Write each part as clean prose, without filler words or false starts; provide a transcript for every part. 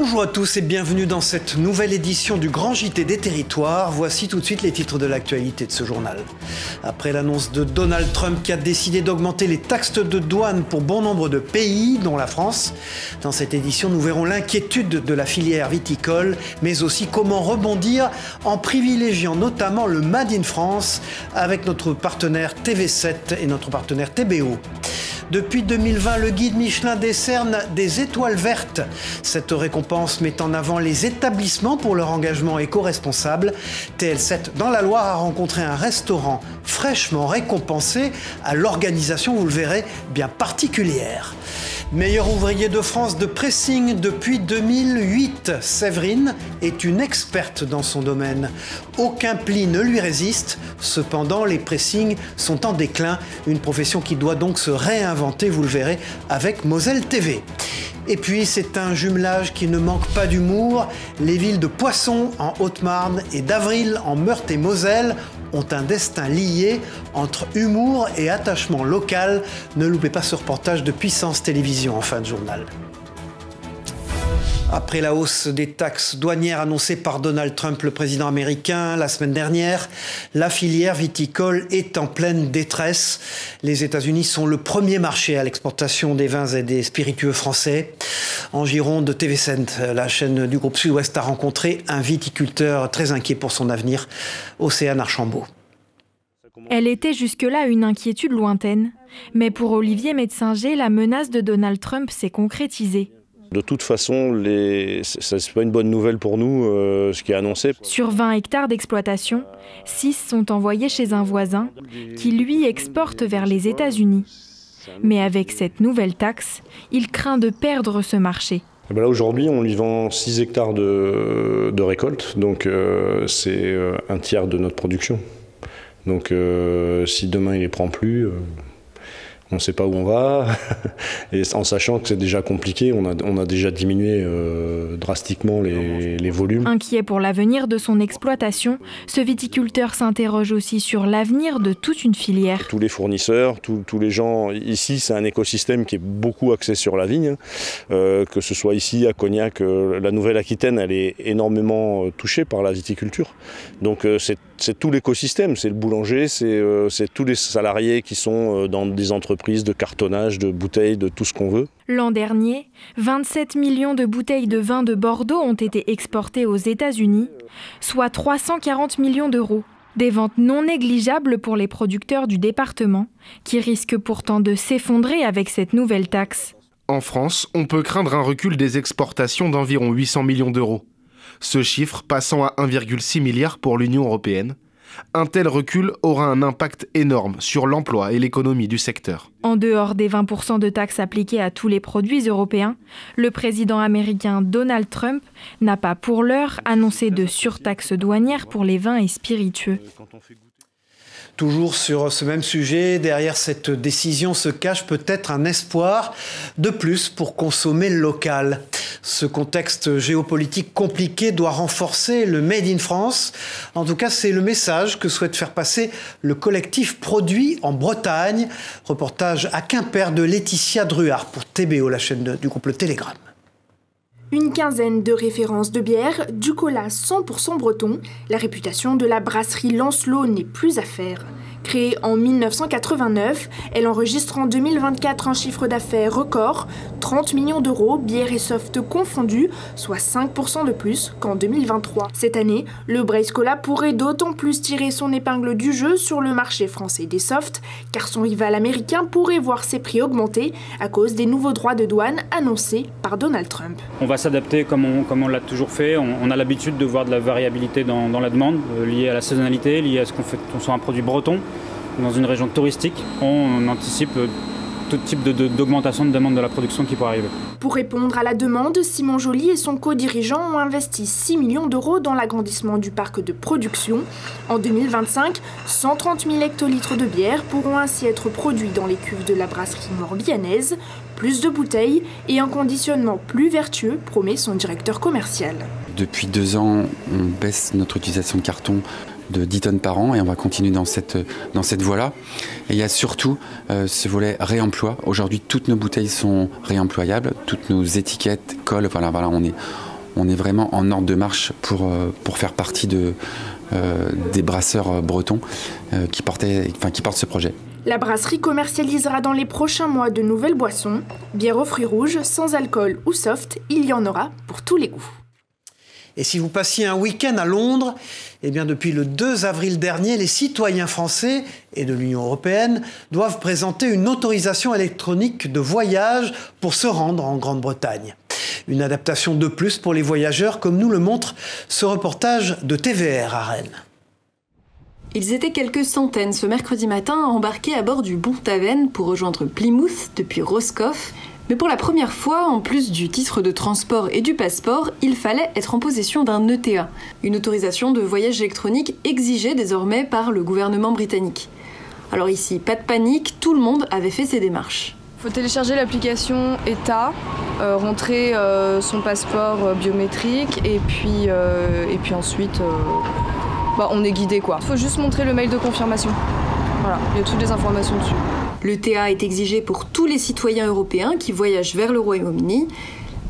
Bonjour à tous et bienvenue dans cette nouvelle édition du Grand JT des Territoires. Voici tout de suite les titres de l'actualité de ce journal. Après l'annonce de Donald Trump qui a décidé d'augmenter les taxes de douane pour bon nombre de pays, dont la France, dans cette édition, nous verrons l'inquiétude de la filière viticole, mais aussi comment rebondir en privilégiant notamment le Made in France avec notre partenaire TV7 et notre partenaire TBO. Depuis 2020, le guide Michelin décerne des étoiles vertes. Cette récompense met en avant les établissements pour leur engagement éco-responsable. TL7 dans la Loire a rencontré un restaurant fraîchement récompensé à l'organisation, vous le verrez, bien particulière. Meilleur ouvrier de France de pressing depuis 2008, Séverine est une experte dans son domaine. Aucun pli ne lui résiste. Cependant, les pressings sont en déclin. Une profession qui doit donc se réinventer, vous le verrez, avec Moselle TV. Et puis, c'est un jumelage qui ne manque pas d'humour. Les villes de Poissons en Haute-Marne et d'Avril en Meurthe-et-Moselle ont un destin lié entre humour et attachement local. Ne loupez pas ce reportage de Puissance Télévisions en fin de journal. Après la hausse des taxes douanières annoncée par Donald Trump, le président américain, la semaine dernière, la filière viticole est en pleine détresse. Les États-Unis sont le premier marché à l'exportation des vins et des spiritueux français. En Gironde, TV7, la chaîne du groupe Sud-Ouest, a rencontré un viticulteur très inquiet pour son avenir, Océane Archambault. Elle était jusque-là une inquiétude lointaine. Mais pour Olivier Metzinger, la menace de Donald Trump s'est concrétisée. De toute façon, ce n'est pas une bonne nouvelle pour nous, ce qui est annoncé. Sur 20 hectares d'exploitation, 6 sont envoyés chez un voisin qui, lui, exporte vers les États-Unis. Mais avec cette nouvelle taxe, il craint de perdre ce marché. Là, aujourd'hui, on lui vend 6 hectares de récolte, donc c'est un tiers de notre production. Donc si demain il ne les prend plus... On ne sait pas où on va, et en sachant que c'est déjà compliqué, on a déjà diminué drastiquement les volumes. Inquiet pour l'avenir de son exploitation, ce viticulteur s'interroge aussi sur l'avenir de toute une filière. Tous les fournisseurs, tous les gens, ici c'est un écosystème qui est beaucoup axé sur la vigne, que ce soit ici à Cognac, la Nouvelle-Aquitaine, elle est énormément touchée par la viticulture. Donc c'est tout l'écosystème, c'est le boulanger, c'est tous les salariés qui sont dans des entreprises de cartonnage, de bouteilles, de tout ce qu'on veut. L'an dernier, 27 millions de bouteilles de vin de Bordeaux ont été exportées aux États-Unis, soit 340 millions d'euros. Des ventes non négligeables pour les producteurs du département, qui risquent pourtant de s'effondrer avec cette nouvelle taxe. En France, on peut craindre un recul des exportations d'environ 800 millions d'euros. Ce chiffre passant à 1,6 milliard pour l'Union européenne. Un tel recul aura un impact énorme sur l'emploi et l'économie du secteur. En dehors des 20% de taxes appliquées à tous les produits européens, le président américain Donald Trump n'a pas pour l'heure annoncé de surtaxe douanière pour les vins et spiritueux. Toujours sur ce même sujet, derrière cette décision se cache peut-être un espoir de plus pour consommer local. Ce contexte géopolitique compliqué doit renforcer le Made in France. En tout cas, c'est le message que souhaite faire passer le collectif Produits en Bretagne. Reportage à Quimper de Laetitia Druard pour TBO, la chaîne du groupe Le Télégramme. Une quinzaine de références de bière, du cola 100% breton. La réputation de la brasserie Lancelot n'est plus à faire. Créée en 1989, elle enregistre en 2024 un chiffre d'affaires record, 30 millions d'euros, bière et soft confondus, soit 5% de plus qu'en 2023. Cette année, le Brace Cola pourrait d'autant plus tirer son épingle du jeu sur le marché français des softs, car son rival américain pourrait voir ses prix augmenter à cause des nouveaux droits de douane annoncés par Donald Trump. On va s'adapter comme on l'a toujours fait. On a l'habitude de voir de la variabilité dans la demande, liée à la saisonnalité, liée à ce qu'on soit un produit breton. Dans une région touristique, on anticipe tout type d'augmentation de demande de la production qui pourrait arriver. Pour répondre à la demande, Simon Joly et son co-dirigeant ont investi 6 millions d'euros dans l'agrandissement du parc de production. En 2025, 130 000 hectolitres de bière pourront ainsi être produits dans les cuves de la brasserie morbihanaise. Plus de bouteilles et un conditionnement plus vertueux, promet son directeur commercial. Depuis 2 ans, on baisse notre utilisation de carton de 10 tonnes par an et on va continuer dans cette voie-là. Et il y a surtout ce volet réemploi. Aujourd'hui, toutes nos bouteilles sont réemployables, toutes nos étiquettes collent. Voilà, on est vraiment en ordre de marche pour faire partie des brasseurs bretons qui portent ce projet. La brasserie commercialisera dans les prochains mois de nouvelles boissons. Bière aux fruits rouges, sans alcool ou soft, il y en aura pour tous les goûts. Et si vous passiez un week-end à Londres, eh bien depuis le 2 avril dernier, les citoyens français et de l'Union européenne doivent présenter une autorisation électronique de voyage pour se rendre en Grande-Bretagne. Une adaptation de plus pour les voyageurs, comme nous le montre ce reportage de TVR à Rennes. Ils étaient quelques centaines ce mercredi matin à embarquer à bord du Bontavern pour rejoindre Plymouth depuis Roscoff. Mais pour la première fois, en plus du titre de transport et du passeport, il fallait être en possession d'un ETA, une autorisation de voyage électronique exigée désormais par le gouvernement britannique. Alors ici, pas de panique, tout le monde avait fait ses démarches. Il faut télécharger l'application ETA, rentrer son passeport biométrique et puis ensuite on est guidé quoi. Il faut juste montrer le mail de confirmation. Voilà, il y a toutes les informations dessus. L'ETA est exigé pour tous les citoyens européens qui voyagent vers le Royaume-Uni.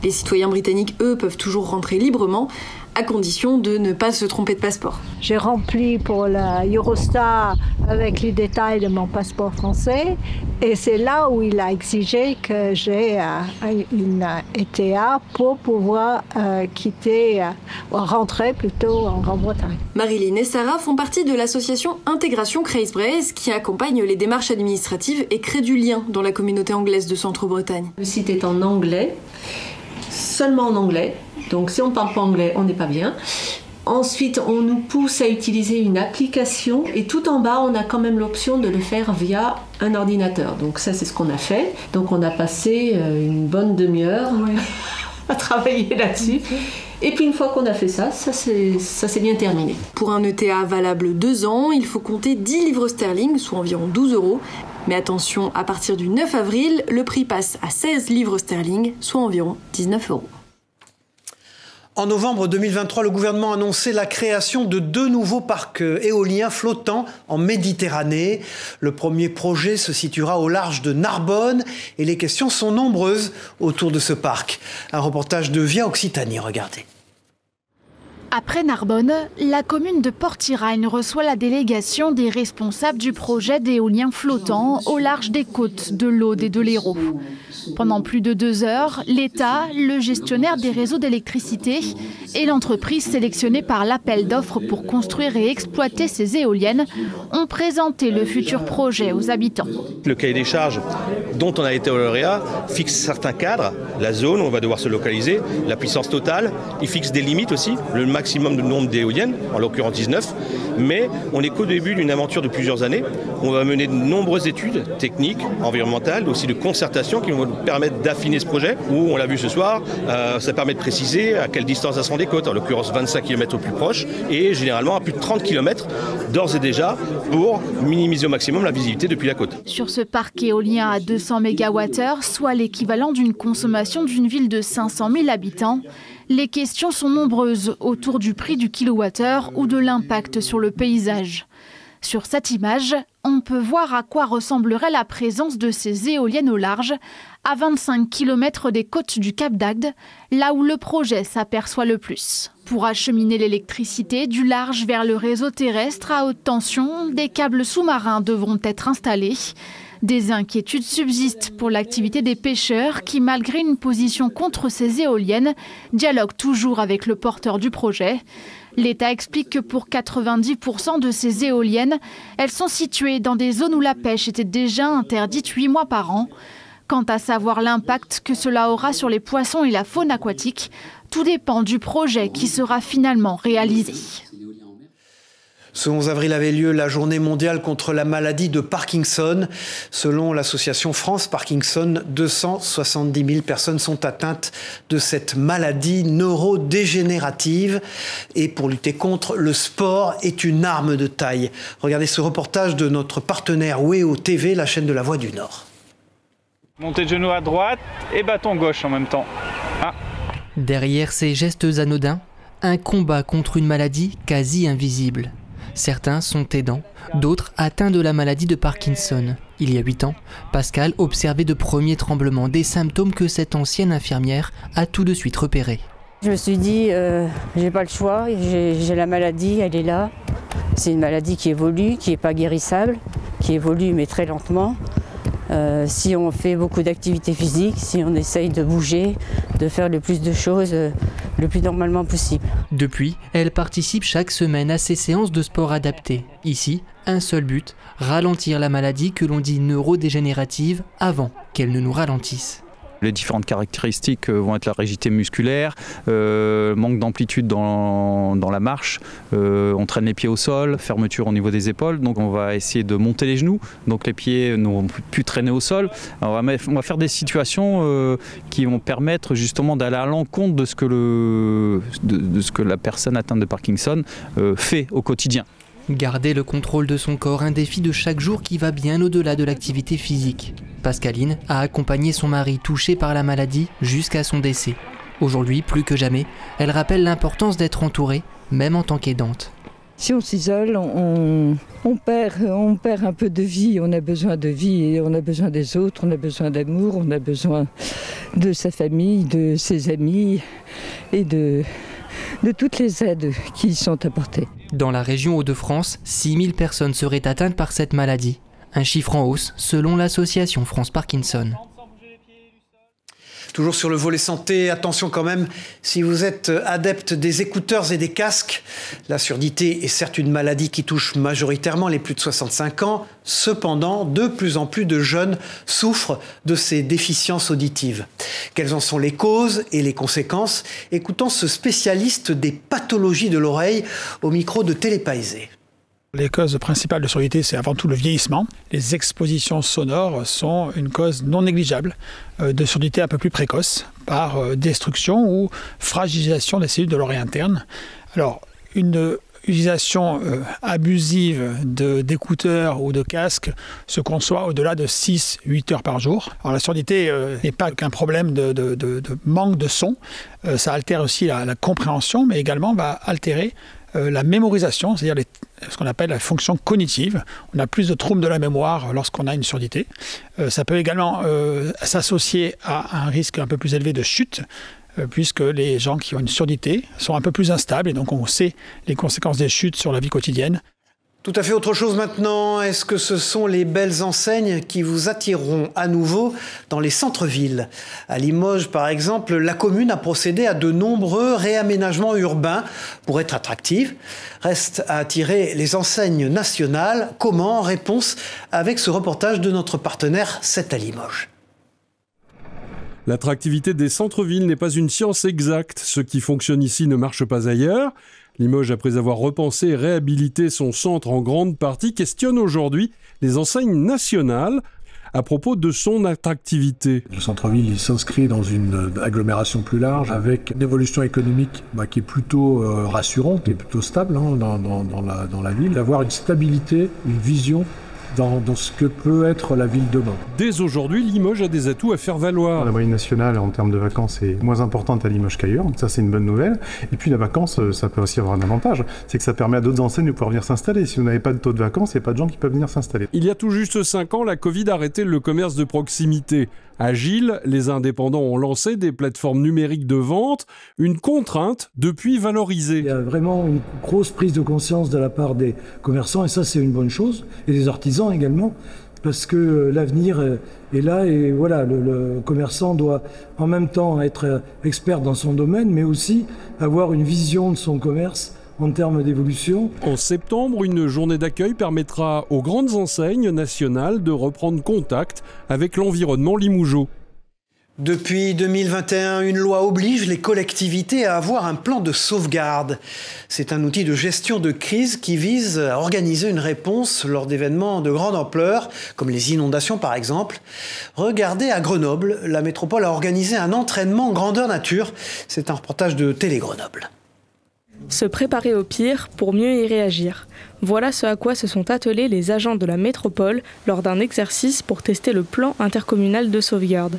Les citoyens britanniques, eux, peuvent toujours rentrer librement, à condition de ne pas se tromper de passeport. J'ai rempli pour la Eurostar avec les détails de mon passeport français et c'est là où il a exigé que j'ai une ETA pour pouvoir rentrer plutôt en Grande-Bretagne. Marilyn et Sarah font partie de l'association Intégration Creasbrace qui accompagne les démarches administratives et crée du lien dans la communauté anglaise de Centre-Bretagne. Le site est en anglais, seulement en anglais. Donc si on ne parle pas anglais, on n'est pas bien. Ensuite, on nous pousse à utiliser une application et tout en bas, on a quand même l'option de le faire via un ordinateur. Donc ça, c'est ce qu'on a fait. Donc on a passé une bonne demi-heure à travailler là-dessus. Et puis une fois qu'on a fait ça s'est bien terminé. Pour un ETA valable 2 ans, il faut compter 10 livres sterling, soit environ 12 €. Mais attention, à partir du 9 avril, le prix passe à 16 livres sterling, soit environ 19 €. En novembre 2023, le gouvernement a annoncé la création de 2 nouveaux parcs éoliens flottants en Méditerranée. Le premier projet se situera au large de Narbonne et les questions sont nombreuses autour de ce parc. Un reportage de Via Occitanie, regardez. Après Narbonne, la commune de Port-Iragne reçoit la délégation des responsables du projet d'éolien flottant au large des côtes de l'Aude et de l'Hérault. Pendant plus de 2 heures, l'État, le gestionnaire des réseaux d'électricité et l'entreprise sélectionnée par l'appel d'offres pour construire et exploiter ces éoliennes ont présenté le futur projet aux habitants. Le cahier des charges dont on a été lauréat fixe certains cadres, la zone où on va devoir se localiser, la puissance totale, il fixe des limites aussi, le maximum de nombre d'éoliennes, en l'occurrence 19, mais on n'est qu'au début d'une aventure de plusieurs années. On va mener de nombreuses études techniques, environnementales, aussi de concertation qui vont nous permettre d'affiner ce projet, où on l'a vu ce soir, ça permet de préciser à quelle distance ça sera des côtes, en l'occurrence 25 km au plus proche, et généralement à plus de 30 km d'ores et déjà pour minimiser au maximum la visibilité depuis la côte. Sur ce parc éolien à 200 MWh, soit l'équivalent d'une consommation d'une ville de 500 000 habitants, les questions sont nombreuses autour du prix du kilowattheure ou de l'impact sur le paysage. Sur cette image, on peut voir à quoi ressemblerait la présence de ces éoliennes au large, à 25 km des côtes du Cap d'Agde, là où le projet s'aperçoit le plus. Pour acheminer l'électricité du large vers le réseau terrestre à haute tension, des câbles sous-marins devront être installés. Des inquiétudes subsistent pour l'activité des pêcheurs qui, malgré une position contre ces éoliennes, dialoguent toujours avec le porteur du projet. L'État explique que pour 90% de ces éoliennes, elles sont situées dans des zones où la pêche était déjà interdite 8 mois par an. Quant à savoir l'impact que cela aura sur les poissons et la faune aquatique, tout dépend du projet qui sera finalement réalisé. Ce 11 avril avait lieu la journée mondiale contre la maladie de Parkinson. Selon l'association France Parkinson, 270 000 personnes sont atteintes de cette maladie neurodégénérative. Et pour lutter contre, le sport est une arme de taille. Regardez ce reportage de notre partenaire WEO TV, la chaîne de la Voix du Nord. Montée de genoux à droite et bâton gauche en même temps. Derrière ces gestes anodins, un combat contre une maladie quasi invisible. Certains sont aidants, d'autres atteints de la maladie de Parkinson. Il y a 8 ans, Pascal observait de premiers tremblements, des symptômes que cette ancienne infirmière a tout de suite repérés. Je me suis dit, j'ai pas le choix, j'ai la maladie, elle est là. C'est une maladie qui évolue, qui n'est pas guérissable, qui évolue mais très lentement. Si on fait beaucoup d'activités physiques, si on essaye de bouger, de faire le plus de choses le plus normalement possible. Depuis, elle participe chaque semaine à ces séances de sport adaptées. Ici, un seul but, ralentir la maladie que l'on dit neurodégénérative avant qu'elle ne nous ralentisse. Les différentes caractéristiques vont être la rigidité musculaire, manque d'amplitude dans la marche, on traîne les pieds au sol, fermeture au niveau des épaules, donc on va essayer de monter les genoux, donc les pieds ne vont plus traîner au sol. Alors on va faire des situations qui vont permettre justement d'aller à l'encontre de ce que la personne atteinte de Parkinson fait au quotidien. Garder le contrôle de son corps, un défi de chaque jour qui va bien au-delà de l'activité physique. Pascaline a accompagné son mari touché par la maladie jusqu'à son décès. Aujourd'hui, plus que jamais, elle rappelle l'importance d'être entourée, même en tant qu'aidante. Si on s'isole, on perd un peu de vie. On a besoin de vie et on a besoin des autres, on a besoin d'amour, on a besoin de sa famille, de ses amis et de toutes les aides qui y sont apportées. Dans la région Hauts-de-France, 6000 personnes seraient atteintes par cette maladie. Un chiffre en hausse selon l'association France Parkinson. Toujours sur le volet santé, attention quand même, si vous êtes adepte des écouteurs et des casques, la surdité est certes une maladie qui touche majoritairement les plus de 65 ans. Cependant, de plus en plus de jeunes souffrent de ces déficiences auditives. Quelles en sont les causes et les conséquences? Écoutons ce spécialiste des pathologies de l'oreille au micro de Télépaysé. Les causes principales de surdité, c'est avant tout le vieillissement. Les expositions sonores sont une cause non négligeable de surdité un peu plus précoce par destruction ou fragilisation des cellules de l'oreille interne. Alors, une utilisation abusive d'écouteurs ou de casques se conçoit au-delà de 6-8 heures par jour. Alors, la surdité n'est pas qu'un problème de manque de son, ça altère aussi la compréhension, mais également va altérer la mémorisation, c'est-à-dire ce qu'on appelle la fonction cognitive. On a plus de troubles de la mémoire lorsqu'on a une surdité. Ça peut également s'associer à un risque un peu plus élevé de chute, puisque les gens qui ont une surdité sont un peu plus instables et donc on sait les conséquences des chutes sur la vie quotidienne. Tout à fait autre chose maintenant. Est-ce que ce sont les belles enseignes qui vous attireront à nouveau dans les centres-villes? À Limoges, par exemple, la commune a procédé à de nombreux réaménagements urbains pour être attractive. Reste à attirer les enseignes nationales. Comment? Réponse avec ce reportage de notre partenaire 7 à Limoges. L'attractivité des centres-villes n'est pas une science exacte. Ce qui fonctionne ici ne marche pas ailleurs. Limoges, après avoir repensé et réhabilité son centre en grande partie, questionne aujourd'hui les enseignes nationales à propos de son attractivité. Le centre-ville, il s'inscrit dans une agglomération plus large avec une évolution économique qui est plutôt rassurante et plutôt stable dans la ville. D'avoir une stabilité, une vision dans ce que peut être la ville demain. Dès aujourd'hui, Limoges a des atouts à faire valoir. La moyenne nationale en termes de vacances est moins importante à Limoges qu'ailleurs, donc ça c'est une bonne nouvelle. Et puis la vacance, ça peut aussi avoir un avantage, c'est que ça permet à d'autres enseignes de pouvoir venir s'installer. Si vous n'avez pas de taux de vacances, il n'y a pas de gens qui peuvent venir s'installer. Il y a tout juste 5 ans, la Covid a arrêté le commerce de proximité. Agiles, les indépendants ont lancé des plateformes numériques de vente, une contrainte depuis valorisée. Il y a vraiment une grosse prise de conscience de la part des commerçants et ça c'est une bonne chose, et des artisans également, parce que l'avenir est là et voilà, le commerçant doit en même temps être expert dans son domaine, mais aussi avoir une vision de son commerce en termes d'évolution. En septembre, une journée d'accueil permettra aux grandes enseignes nationales de reprendre contact avec l'environnement limougeot. Depuis 2021, une loi oblige les collectivités à avoir un plan de sauvegarde. C'est un outil de gestion de crise qui vise à organiser une réponse lors d'événements de grande ampleur, comme les inondations par exemple. Regardez à Grenoble, la métropole a organisé un entraînement grandeur nature. C'est un reportage de Télé Grenoble. Se préparer au pire pour mieux y réagir. Voilà ce à quoi se sont attelés les agents de la métropole lors d'un exercice pour tester le plan intercommunal de sauvegarde.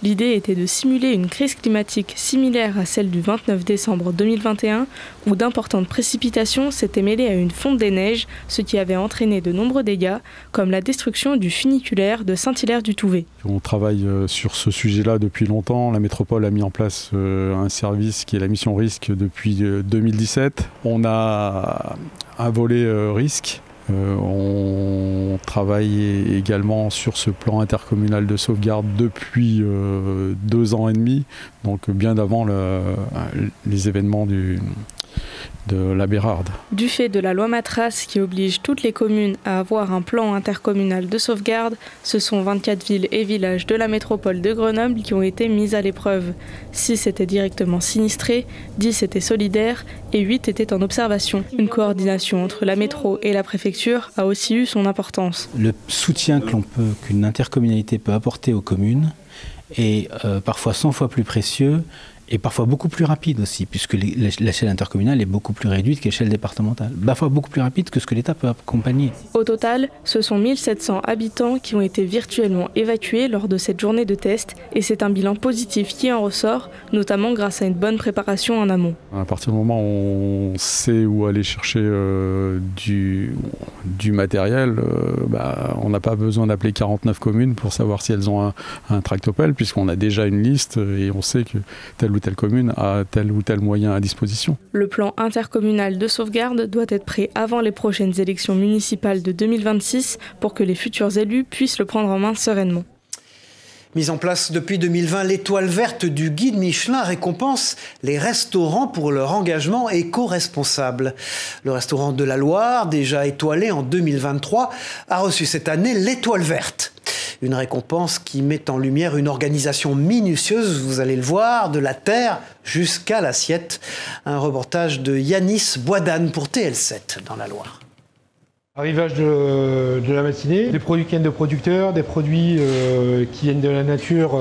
L'idée était de simuler une crise climatique similaire à celle du 29 décembre 2021, où d'importantes précipitations s'étaient mêlées à une fonte des neiges, ce qui avait entraîné de nombreux dégâts, comme la destruction du funiculaire de Saint-Hilaire-du-Touvet. On travaille sur ce sujet-là depuis longtemps. La métropole a mis en place un service qui est la mission risque depuis 2017. On a un volet risque. On travaille également sur ce plan intercommunal de sauvegarde depuis 2 ans et demi, donc bien avant les événements de la Bérarde. Du fait de la loi Matras qui oblige toutes les communes à avoir un plan intercommunal de sauvegarde, ce sont 24 villes et villages de la métropole de Grenoble qui ont été mis à l'épreuve. 6 étaient directement sinistrés, 10 étaient solidaires et 8 étaient en observation. Une coordination entre la métro et la préfecture a aussi eu son importance. Le soutien qu'une intercommunalité peut apporter aux communes est parfois 100 fois plus précieux et parfois beaucoup plus rapide aussi, puisque l'échelle intercommunale est beaucoup plus réduite que l'échelle départementale. Parfois beaucoup plus rapide que ce que l'État peut accompagner. Au total, ce sont 1700 habitants qui ont été virtuellement évacués lors de cette journée de test, et c'est un bilan positif qui en ressort, notamment grâce à une bonne préparation en amont. À partir du moment où on sait où aller chercher du matériel, on n'a pas besoin d'appeler 49 communes pour savoir si elles ont un tractopelle, puisqu'on a déjà une liste et on sait que telle ou telle commune a tel ou tel moyen à disposition. Le plan intercommunal de sauvegarde doit être prêt avant les prochaines élections municipales de 2026 pour que les futurs élus puissent le prendre en main sereinement. Mise en place depuis 2020, l'étoile verte du guide Michelin récompense les restaurants pour leur engagement éco-responsable. Le restaurant de la Loire, déjà étoilé en 2023, a reçu cette année l'étoile verte. Une récompense qui met en lumière une organisation minutieuse, vous allez le voir, de la terre jusqu'à l'assiette. Un reportage de Yanis Boisdane pour TL7 dans la Loire. Arrivage de la matinée, des produits qui viennent de producteurs, des produits qui viennent de la nature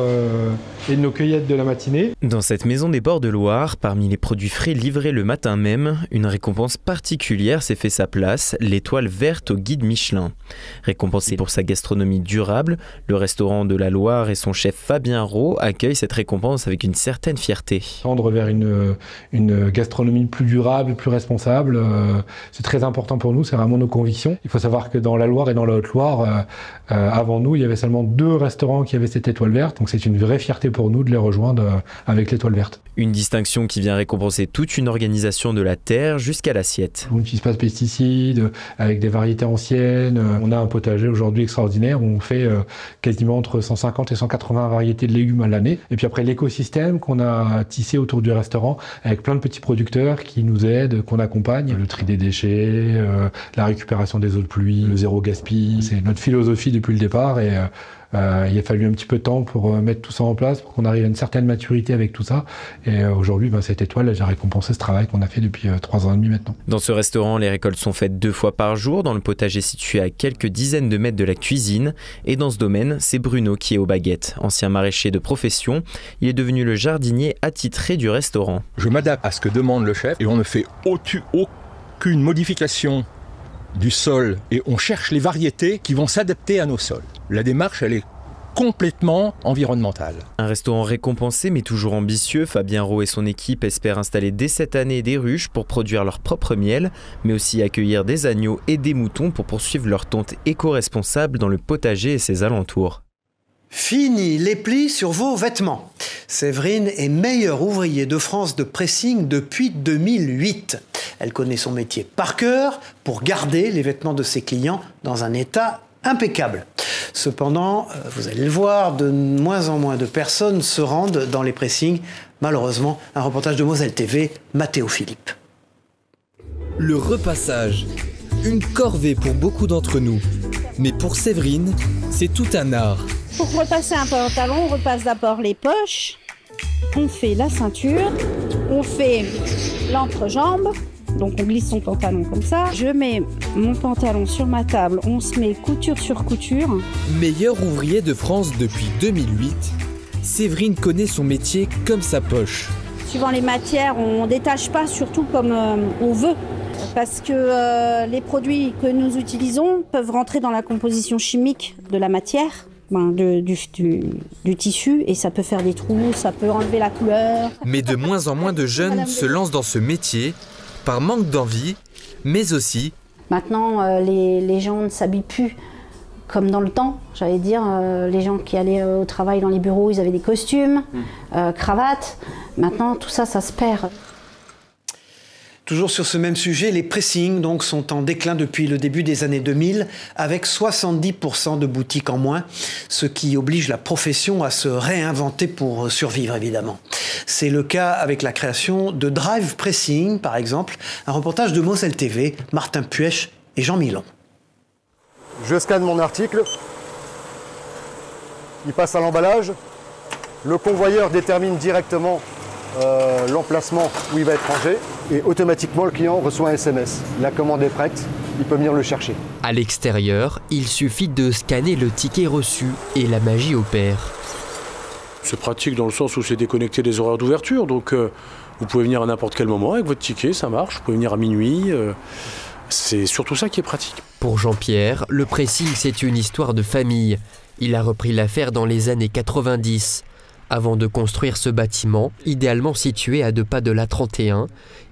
et de nos cueillettes de la matinée. Dans cette maison des bords de Loire, parmi les produits frais livrés le matin même, une récompense particulière s'est fait sa place, l'étoile verte au guide Michelin. Récompensé pour sa gastronomie durable, le restaurant de la Loire et son chef Fabien Rau accueillent cette récompense avec une certaine fierté. Tendre vers une gastronomie plus durable, plus responsable, c'est très important pour nous, c'est vraiment nos convictions. Il faut savoir que dans la Loire et dans la Haute-Loire, avant nous, il y avait seulement 2 restaurants qui avaient cette étoile verte. Donc c'est une vraie fierté pour nous de les rejoindre avec l'étoile verte. Une distinction qui vient récompenser toute une organisation de la terre jusqu'à l'assiette. On n'utilise pas de pesticides, avec des variétés anciennes. On a un potager aujourd'hui extraordinaire où on fait quasiment entre 150 et 180 variétés de légumes à l'année. Et puis après l'écosystème qu'on a tissé autour du restaurant avec plein de petits producteurs qui nous aident, qu'on accompagne. Le tri des déchets, la récupération des eaux de pluie, le zéro gaspille. C'est notre philosophie depuis le départ et il a fallu un petit peu de temps pour mettre tout ça en place, pour qu'on arrive à une certaine maturité avec tout ça. Et aujourd'hui, cette étoile, j'ai récompensé ce travail qu'on a fait depuis 3 ans et demi maintenant. Dans ce restaurant, les récoltes sont faites 2 fois par jour dans le potager situé à quelques dizaines de mètres de la cuisine. Et dans ce domaine, c'est Bruno qui est aux baguettes. Ancien maraîcher de profession, il est devenu le jardinier attitré du restaurant. Je m'adapte à ce que demande le chef et on ne fait aucune modification du sol et on cherche les variétés qui vont s'adapter à nos sols. La démarche, elle est complètement environnementale. Un restaurant récompensé mais toujours ambitieux, Fabien Rau et son équipe espèrent installer dès cette année des ruches pour produire leur propre miel, mais aussi accueillir des agneaux et des moutons pour poursuivre leur tonte éco-responsable dans le potager et ses alentours. Fini les plis sur vos vêtements. Séverine est meilleure ouvrier de France de pressing depuis 2008. Elle connaît son métier par cœur pour garder les vêtements de ses clients dans un état impeccable. Cependant, vous allez le voir, de moins en moins de personnes se rendent dans les pressings. Malheureusement, un reportage de Moselle TV, Mathéo Philippe. Le repassage, une corvée pour beaucoup d'entre nous. Mais pour Séverine, c'est tout un art. Pour repasser un pantalon, on repasse d'abord les poches, on fait la ceinture, on fait l'entrejambe, donc on glisse son pantalon comme ça. Je mets mon pantalon sur ma table, on se met couture sur couture. Meilleur ouvrier de France depuis 2008, Séverine connaît son métier comme sa poche. Suivant les matières, on ne détache pas surtout comme on veut. Parce que les produits que nous utilisons peuvent rentrer dans la composition chimique de la matière. du tissu et ça peut faire des trous, ça peut enlever la couleur. Mais de moins en moins de jeunes se lancent dans ce métier par manque d'envie, mais aussi... Maintenant, les gens ne s'habillent plus comme dans le temps, j'allais dire. Les gens qui allaient au travail dans les bureaux, ils avaient des costumes, cravates. Maintenant, tout ça, ça se perd. Toujours sur ce même sujet, les pressings donc, sont en déclin depuis le début des années 2000, avec 70% de boutiques en moins, ce qui oblige la profession à se réinventer pour survivre, évidemment. C'est le cas avec la création de Drive Pressing, par exemple, un reportage de Moselle TV, Martin Puech et Jean Milon. Je scanne mon article, il passe à l'emballage, le convoyeur détermine directement l'emplacement où il va être rangé et automatiquement le client reçoit un SMS. La commande est prête, il peut venir le chercher. À l'extérieur, il suffit de scanner le ticket reçu et la magie opère. C'est pratique dans le sens où c'est déconnecté des horaires d'ouverture, donc vous pouvez venir à n'importe quel moment avec votre ticket, ça marche, vous pouvez venir à minuit, c'est surtout ça qui est pratique. Pour Jean-Pierre, le pressing c'est une histoire de famille. Il a repris l'affaire dans les années 90. Avant de construire ce bâtiment, idéalement situé à 2 pas de l'A31,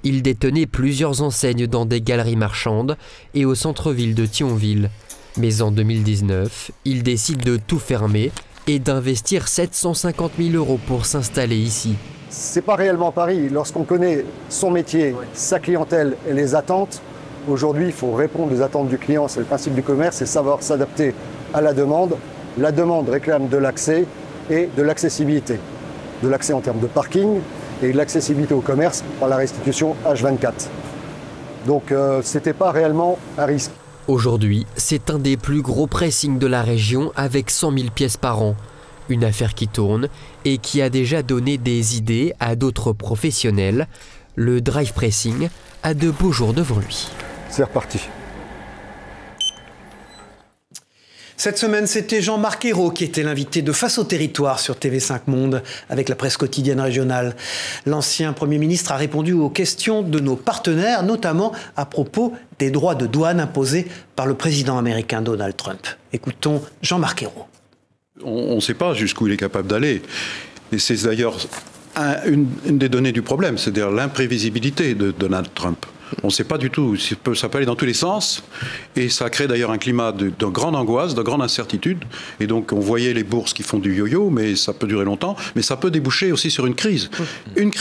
il détenait plusieurs enseignes dans des galeries marchandes et au centre-ville de Thionville. Mais en 2019, il décide de tout fermer et d'investir 750 000 € pour s'installer ici. C'est pas réellement Paris. Lorsqu'on connaît son métier, sa clientèle et les attentes, aujourd'hui, il faut répondre aux attentes du client. C'est le principe du commerce, c'est savoir s'adapter à la demande. La demande réclame de l'accès et de l'accessibilité. De l'accès en termes de parking et de l'accessibilité au commerce par la restitution H24. Donc c'était pas réellement un risque. Aujourd'hui, c'est un des plus gros pressings de la région avec 100 000 pièces par an. Une affaire qui tourne et qui a déjà donné des idées à d'autres professionnels. Le drive pressing a de beaux jours devant lui. C'est reparti. Cette semaine, c'était Jean-Marc Ayrault qui était l'invité de Face au territoire sur TV5 Monde avec la presse quotidienne régionale. L'ancien Premier ministre a répondu aux questions de nos partenaires, notamment à propos des droits de douane imposés par le président américain Donald Trump. Écoutons Jean-Marc Ayrault. On ne sait pas jusqu'où il est capable d'aller. Et c'est d'ailleurs une des données du problème, c'est-à-dire l'imprévisibilité de Donald Trump. On ne sait pas du tout, ça peut aller dans tous les sens, et ça crée d'ailleurs un climat de grande angoisse, de grande incertitude, et donc on voyait les bourses qui font du yo-yo, mais ça peut durer longtemps, mais ça peut déboucher aussi sur une crise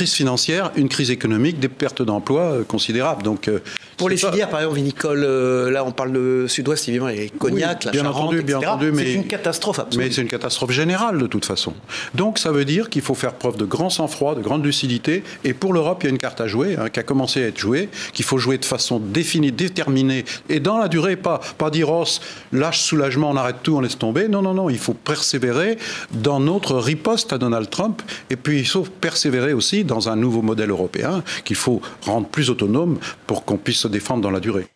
financière, une crise économique, des pertes d'emplois considérables. Donc, pour les filières, par exemple, vinicole, là on parle de Sud-Ouest, évidemment, et Cognac, oui, la Charente, etc. Bien entendu, c'est une catastrophe absolue. Mais c'est une catastrophe générale de toute façon. Donc ça veut dire qu'il faut faire preuve de grand sang-froid, de grande lucidité, et pour l'Europe, il y a une carte à jouer, qui a commencé à être jouée, qu'il faut jouer de façon définie, déterminée, et dans la durée, pas dire oh, lâche, soulagement, on arrête tout, on laisse tomber. Non, il faut persévérer dans notre riposte à Donald Trump, et puis il faut persévérer aussi dans un nouveau modèle européen qu'il faut rendre plus autonome pour qu'on puisse se défendre dans la durée.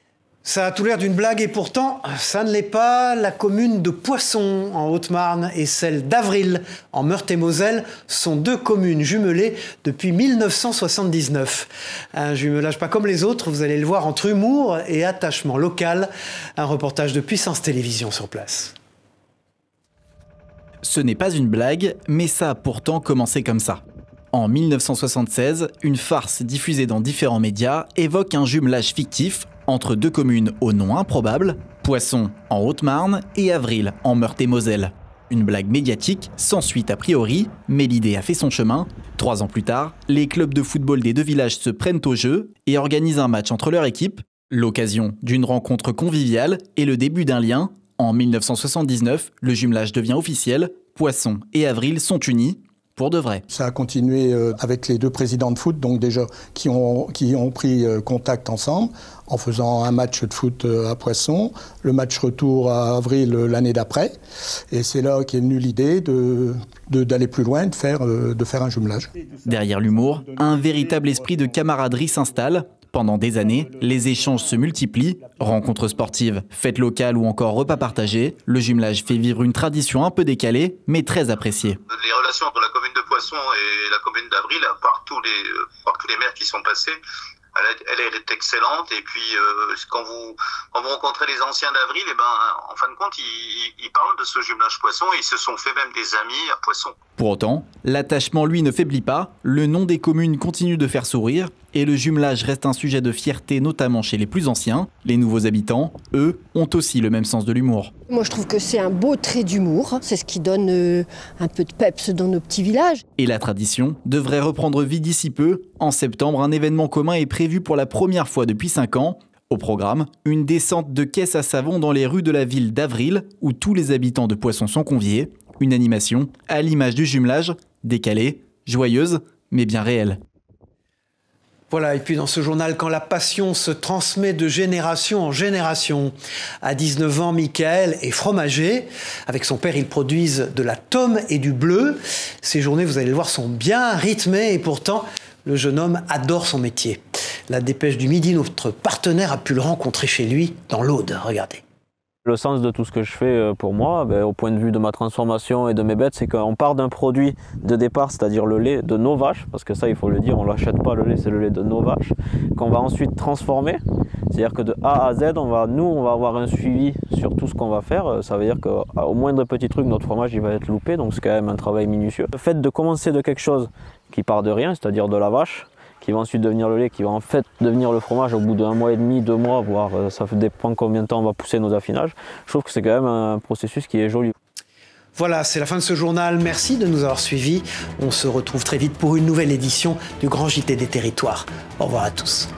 Ça a tout l'air d'une blague et pourtant, ça ne l'est pas. La commune de Poisson en Haute-Marne et celle d'Avril en Meurthe-et-Moselle sont 2 communes jumelées depuis 1979. Un jumelage pas comme les autres, vous allez le voir, entre humour et attachement local. Un reportage de Puissance Télévisions sur place. Ce n'est pas une blague, mais ça a pourtant commencé comme ça. En 1976, une farce diffusée dans différents médias évoque un jumelage fictif entre 2 communes au nom improbable, Poisson en Haute-Marne et Avril en Meurthe-et-Moselle. Une blague médiatique sans suite a priori, mais l'idée a fait son chemin. 3 ans plus tard, les clubs de football des 2 villages se prennent au jeu et organisent un match entre leurs équipes, l'occasion d'une rencontre conviviale et le début d'un lien. En 1979, le jumelage devient officiel, Poisson et Avril sont unis. Pour de vrai. Ça a continué avec les 2 présidents de foot, donc déjà qui ont pris contact ensemble en faisant un match de foot à Poisson, le match retour à Avril l'année d'après. Et c'est là qu'est venue l'idée d'aller plus loin, de faire un jumelage. Derrière l'humour, un véritable esprit de camaraderie s'installe. Pendant des années, les échanges se multiplient. Rencontres sportives, fêtes locales ou encore repas partagés, le jumelage fait vivre une tradition un peu décalée, mais très appréciée. Les relations entre la commune de Poisson et la commune d'Avril, par tous les maires qui sont passés, Elle est excellente. Et puis, quand vous rencontrez les anciens d'Avril, en fin de compte, ils parlent de ce jumelage poisson et ils se sont fait même des amis à Poisson. Pour autant, l'attachement, lui, ne faiblit pas. Le nom des communes continue de faire sourire et le jumelage reste un sujet de fierté, notamment chez les plus anciens. Les nouveaux habitants, eux, ont aussi le même sens de l'humour. Moi, je trouve que c'est un beau trait d'humour. C'est ce qui donne un peu de peps dans nos petits villages. Et la tradition devrait reprendre vie d'ici peu. En septembre, un événement commun est prévu pour la première fois depuis 5 ans. Au programme, une descente de caisses à savon dans les rues de la ville d'Avril, où tous les habitants de Poisson sont conviés. Une animation à l'image du jumelage, décalée, joyeuse, mais bien réelle. Voilà, et puis dans ce journal, quand la passion se transmet de génération en génération. À 19 ans, Michael est fromager. Avec son père, ils produisent de la tome et du bleu. Ces journées, vous allez le voir, sont bien rythmées et pourtant, le jeune homme adore son métier. La Dépêche du Midi, notre partenaire, a pu le rencontrer chez lui, dans l'Aude. Regardez. Le sens de tout ce que je fais pour moi, au point de vue de ma transformation et de mes bêtes, c'est qu'on part d'un produit de départ, c'est-à-dire le lait de nos vaches, parce que ça il faut le dire, on ne l'achète pas le lait, c'est le lait de nos vaches, qu'on va ensuite transformer, c'est-à-dire que de A à Z, on va avoir un suivi sur tout ce qu'on va faire, ça veut dire qu'au moindre petit truc, notre fromage il va être loupé, donc c'est quand même un travail minutieux. Le fait de commencer de quelque chose qui part de rien, c'est-à-dire de la vache, qui va ensuite devenir le lait, qui va en fait devenir le fromage au bout d'1 mois et demi, 2 mois, voire ça dépend combien de temps on va pousser nos affinages. Je trouve que c'est quand même un processus qui est joli. Voilà, c'est la fin de ce journal. Merci de nous avoir suivis. On se retrouve très vite pour une nouvelle édition du Grand JT des Territoires. Au revoir à tous.